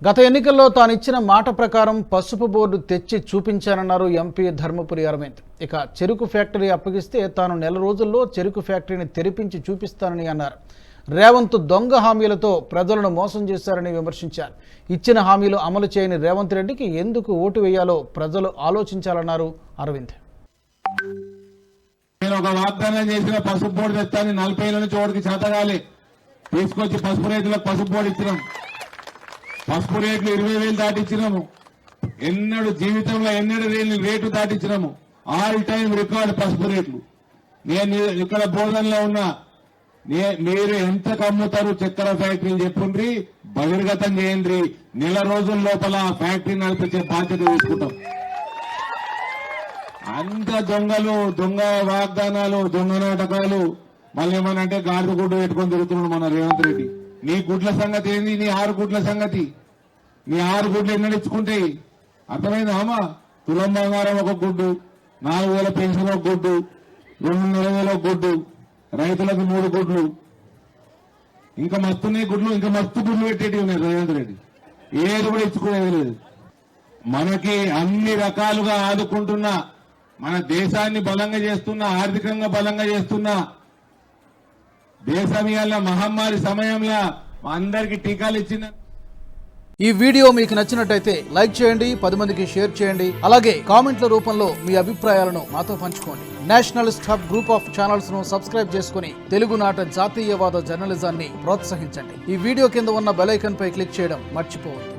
గత ఎన్నికల్లో తానిచ్చిన మాట ప్రకారం పసుపు బోర్డు తెచ్చి చూపించానన్నారు ఎంపీ ధర్మపురి అరవింద్. ఇక చెరుకు ఫ్యాక్టరీ అప్పగిస్తే తాను నెల రోజుల్లో చెరుకు ఫ్యాక్టరీని తెరిపించి చూపిస్తానని అన్నారు. రేవంత్ దొంగ హామీలతో ప్రజలను మోసం చేశారని విమర్శించారు. ఇచ్చిన హామీలు అమలు చేయని రేవంత్ రెడ్డికి ఎందుకు ఓటు వేయాలో ప్రజలు ఆలోచించాలన్నారు అరవింద్. నేను ఒక వాగ్దానం చేసిన పసుపు బోర్డు తెస్తాను 40 ఏళ్ళ నుంచి ఓడికి చేతగాలి తీసుకొచ్చి పసుపు రైతులకు పసుపు బోర్డు ఇచ్చినాం. పసుపు రేట్లు 20,000 దాటిచ్చినాము. ఎన్నడూ జీవితంలో రేటు దాటిచ్చినాము. ఆల్ టైం రికార్డు పసుపు రేట్లు. నేను ఇక్కడ బోధనలో ఉన్నా, మీరు ఎంత కమ్ముతారు చక్కెర ఫ్యాక్టరీని చెప్పుండ్రి, బహిర్గతం చేయండి. నెల రోజుల లోపల ఫ్యాక్టరీ నడిపించే బాధ్యత తీసుకుంటాం. అంత దొంగలు, దొంగ వాగ్దానాలు, దొంగ నాటకాలు. మళ్ళీ ఏమనంటే గాడిద గుడ్డు పెట్టుకొని తిరుగుతున్నాడు మన రేవంత్ రెడ్డి. నీ గుడ్ల సంగతి ఏంది? నీ 6 గుడ్ల సంగతి. నీ 6 గుడ్లు ఎన్నడిచ్చుకుంటాయి అర్థమైంది అమ్మా? తులం బంగారం ఒక గుడ్డు, 4,000 పెన్షన్ ఒక గుడ్డు, 2,000 ఒక గుడ్డు, రైతులకు 3 గుడ్లు, ఇంకా మస్తున్నాయి గుడ్లు, ఇంకా మస్తు గుడ్లు పెట్టేటివి ఉన్నాయి రేవంత్ రెడ్డి. ఏది కూడా ఇచ్చుకునేది లేదు. మనకి అన్ని రకాలుగా ఆదుకుంటున్నా, మన దేశాన్ని బలంగా చేస్తున్నా, ఆర్థికంగా బలంగా చేస్తున్నా, దేశం ఇవాళ మహమ్మారి సమయంలో అందరికి టీకాలు ఇచ్చిన. ఈ వీడియో మీకు నచ్చినట్టయితే లైక్ చేయండి, 10 మందికి షేర్ చేయండి. అలాగే కామెంట్ల రూపంలో మీ అభిప్రాయాలను మాతో పంచుకోండి. Nationalist hub group of channels ను సబ్స్క్రైబ్ చేసుకుని తెలుగునాట జాతీయవాద జర్నలిజాన్ని ప్రోత్సహించండి. ఈ వీడియో కింద ఉన్న బెల్ ఐకాన్ పై క్లిక్ చేయడం మర్చిపోవద్దు.